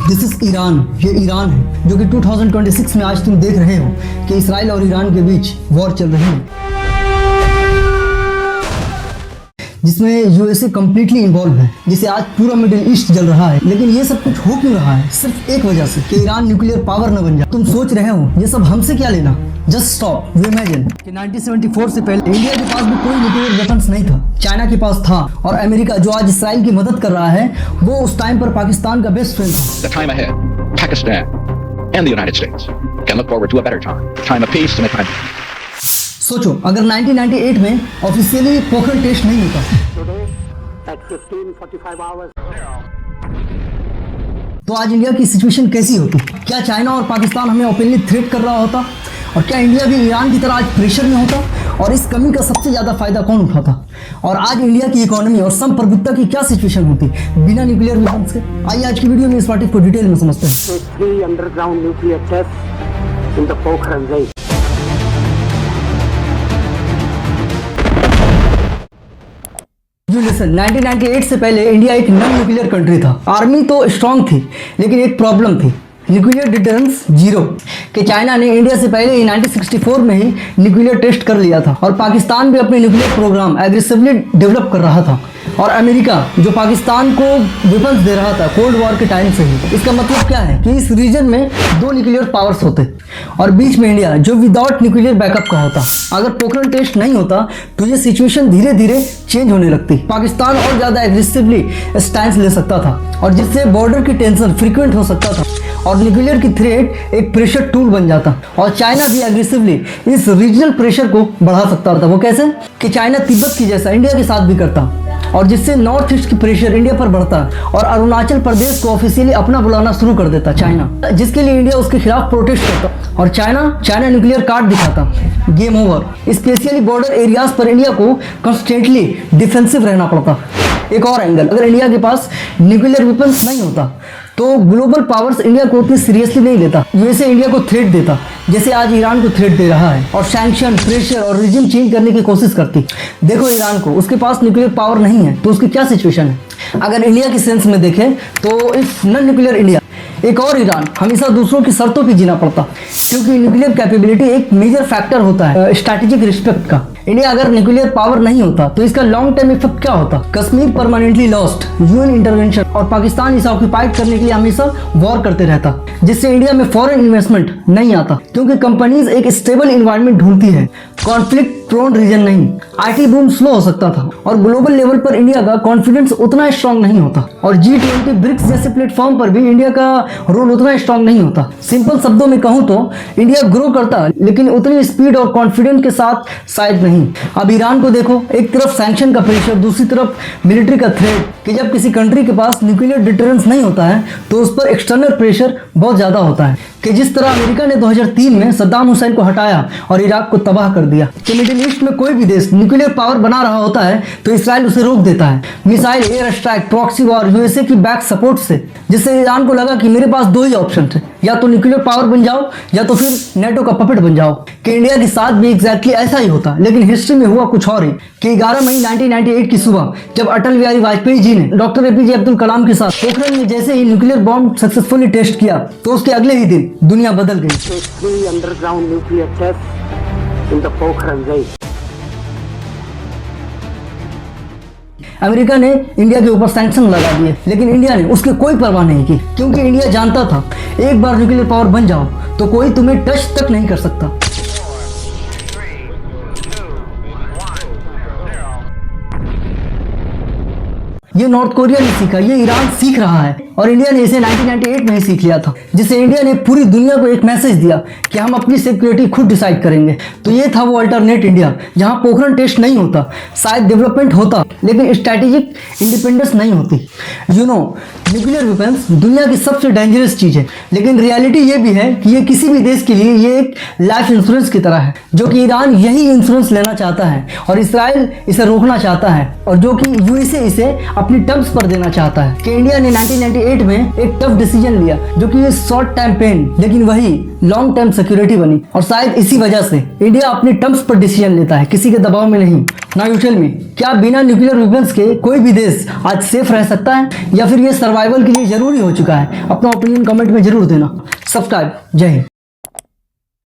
This is Iran. ये Iran है जो कि 2026 में आज तुम देख रहे हो कि इसराइल और ईरान के बीच वॉर चल रही है, जिसमें यूएसए कंप्लीटली इन्वॉल्व है, जिसे आज पूरा मिडिल ईस्ट जल रहा है। लेकिन ये सब कुछ हो क्यों रहा है? सिर्फ एक वजह से कि ईरान न्यूक्लियर पावर न बन जाए। तुम सोच रहे हो ये सब हमसे क्या लेना? जस्ट स्टॉप, यू इमेजिन कि 1974 से पहले इंडिया के पास भी कोई न्यूक्लियर वेपन्स नहीं था, चाइना के पास था, और अमेरिका जो आज इसराइल की मदद कर रहा है वो उस टाइम पर पाकिस्तान का बेस्ट फ्रेंड था। The time ahead, Pakistan and the United States can look forward to a better time of peace and a time. सोचो अगर 1998 में ऑफिशियली पोखरण टेस्ट नहीं होता तो आज इंडिया की सिचुएशन कैसी होती? क्या चाइना और पाकिस्तान हमें ओपनली थ्रेट कर रहा होता? और क्या इंडिया भी ईरान की तरह आज प्रेशर में होता? और इस कमी का सबसे ज़्यादा फायदा कौन उठाता? और आज इंडिया की इकोनॉमी और संप्रभुत्ता की क्या सिचुएशन होती बिना न्यूक्लियर वेपन्स के? आइए आज की वीडियो में इस पार्टी को डिटेल में समझते हैं। 3 underground nuclear tests in the Pokhran Ray. Listen, 1998 से पहले इंडिया एक नॉन न्यूक्लियर कंट्री था। आर्मी तो स्ट्रांग थी, लेकिन एक प्रॉब्लम थी, न्यूक्लियर डिटरेंस जीरो। कि चाइना ने इंडिया से पहले ही 1964 में ही न्यूक्लियर टेस्ट कर लिया था, और पाकिस्तान भी अपने न्यूक्लियर प्रोग्राम एग्रेसिवली डेवलप कर रहा था, और अमेरिका जो पाकिस्तान को वेपन्स दे रहा था कोल्ड वॉर के टाइम से ही। इसका मतलब क्या है कि इस रीजन में 2 न्यूक्लियर पावर्स होते, और बीच में इंडिया जो विदाउट न्यूक्लियर बैकअप का होता। अगर पोखरण टेस्ट नहीं होता तो ये सिचुएशन धीरे धीरे चेंज होने लगती। पाकिस्तान और ज़्यादा एग्रेसिवली स्टैंड ले सकता था, और जिससे बॉर्डर की टेंशन फ्रीक्वेंट हो सकता था, और न्यूक्लियर की थ्रेट एक प्रेशर टूल बन जाता। और चाइना भी एग्रेसिवली इस रीजनल प्रेशर को बढ़ा सकता था। वो कैसे? कि चाइना तिब्बत की जैसा इंडिया के साथ भी करता, और जिससे नॉर्थ ईस्ट की प्रेशर इंडिया पर बढ़ता, और अरुणाचल प्रदेश को ऑफिशियली अपना बुलाना शुरू कर देता चाइना, जिसके लिए इंडिया उसके खिलाफ प्रोटेस्ट करता, और चाइना न्यूक्लियर कार्ड दिखाता। Game over. Specially border areas पर इंडिया को कॉन्स्टेंटली डिफेंसिव रहना पड़ता। एक और एंगल, अगर इंडिया के पास न्यूक्लियर वेपन्स नहीं होता तो ग्लोबल पावर्स इंडिया को उतनी सीरियसली नहीं लेता। यूएसए इंडिया को थ्रेट देता, जैसे आज ईरान को थ्रेट दे रहा है, और सैंक्शन, प्रेशर और रिजिम चेंज करने की कोशिश करती। देखो ईरान को, उसके पास न्यूक्लियर पावर नहीं है, तो उसकी क्या सिचुएशन है? अगर इंडिया की सेंस में देखें तो इफ नॉन न्यूक्लियर इंडिया, एक और ईरान, हमेशा दूसरों की शर्तों पे जीना पड़ता, क्योंकि न्यूक्लियर कैपेबिलिटी एक मेजर फैक्टर होता है स्ट्रैटेजिक रिस्पेक्ट का। इंडिया अगर न्यूक्लियर पावर नहीं होता तो इसका लॉन्ग टर्म इफेक्ट क्या होता? Kashmir permanently lost, UN intervention, और पाकिस्तान इसे ऑक्यूपाइड करने के लिए हमेशा वॉर करते रहता, जिससे इंडिया में फॉरेन इन्वेस्टमेंट नहीं आता, क्योंकि कंपनीज एक स्टेबल इन्वायरमेंट ढूंढती है, कॉन्फ्लिक्ट प्रोन रीजन नहीं। आईटी बूम स्लो हो सकता था, और ग्लोबल लेवल पर इंडिया का कॉन्फिडेंस उतना स्ट्रांग नहीं होता, और G20 ब्रिक्स जैसे प्लेटफॉर्म पर भी इंडिया का रोल उतना स्ट्रांग नहीं होता। सिंपल शब्दों में कहूं तो इंडिया ग्रो करता, लेकिन उतनी स्पीड और कॉन्फिडेंस के साथ शायद नहीं। अब ईरान को देखो, एक तरफ सैंक्शन का प्रेशर, दूसरी तरफ मिलिट्री का थ्रेट, कि जब किसी कंट्री के पास न्यूक्लियर डिटरेंस नहीं होता है तो उस पर एक्सटर्नल प्रेशर बहुत ज्यादा होता है। कि जिस तरह अमेरिका ने 2003 में सद्दाम हुसैन को हटाया और इराक को तबाह कर दिया, कि मिडिल ईस्ट में कोई भी देश न्यूक्लियर पावर बना रहा होता है तो इसराइल उसे रोक देता है, missile, air strike, proxy war, USA की बैक सपोर्ट से, जिससे ईरान को लगा कि मेरे पास 2 ही ऑप्शन थे, या तो न्यूक्लियर पावर बन जाओ या तो फिर नेटो का पपेट बन जाओ। कि इंडिया के साथ भी एग्जैक्टली ऐसा ही होता, लेकिन हिस्ट्री में हुआ कुछ और ही। कि 11 मई 1998 की सुबह जब अटल बिहारी वाजपेयी जी ने डॉक्टर एपीजे अब्दुल कलाम के साथ पोखरण में जैसे ही न्यूक्लियर बॉम्ब सक्सेसफुली टेस्ट किया, तो उसके अगले ही दिन दुनिया बदल गई। 3 underground nuclear tests in the Pokhran Ray. America ने इंडिया के ऊपर सैंक्शन लगा दिए, लेकिन इंडिया ने उसकी कोई परवाह नहीं की, क्योंकि इंडिया जानता था एक बार न्यूक्लियर पावर बन जाओ तो कोई तुम्हें टच तक नहीं कर सकता। ये नॉर्थ कोरिया ने सीखा, ये ईरान सीख रहा है, और इंडिया ने इसे 1998 में ही सीख लिया था, जिससे इंडिया ने पूरी दुनिया को एक मैसेज दिया कि हम अपनी सिक्योरिटी खुद डिसाइड करेंगे। तो ये था वो अल्टरनेट इंडिया, जहां पोखरण टेस्ट नहीं होता, शायद डेवलपमेंट होता, लेकिन स्ट्रैटेजिक इंडिपेंडेंस नहीं होती। न्यूक्लियर वेपन्स दुनिया की सबसे डेंजरस चीज है, लेकिन रियलिटी ये भी है कि ये किसी भी देश के लिए ये एक लाइफ इंश्योरेंस की तरह है, जो कि ईरान यही इंश्योरेंस लेना चाहता है, और इसराइल इसे रोकना चाहता है, और जो कि यूएसए इसे अपनी टर्म्स पर देना चाहता है। कि इंडिया ने 1998 2008 में एक टफ डिसीजन लिया जो कि शॉर्ट टाइम पेन लेकिन वही लॉन्ग टाइम सिक्योरिटी बनी। और शायद इसी वजह से इंडिया अपने टर्म्स पर डिसीजन लेता है, किसी के दबाव में नहीं। नाउ यू टेल मी, क्या बिना न्यूक्लियर वेपन्स के कोई भी देश आज सेफ रह सकता है या फिर ये सर्वाइवल के लिए जरूरी हो चुका है? अपना ओपिनियन कमेंट में जरूर देना। सब्सक्राइब। जय हिंद।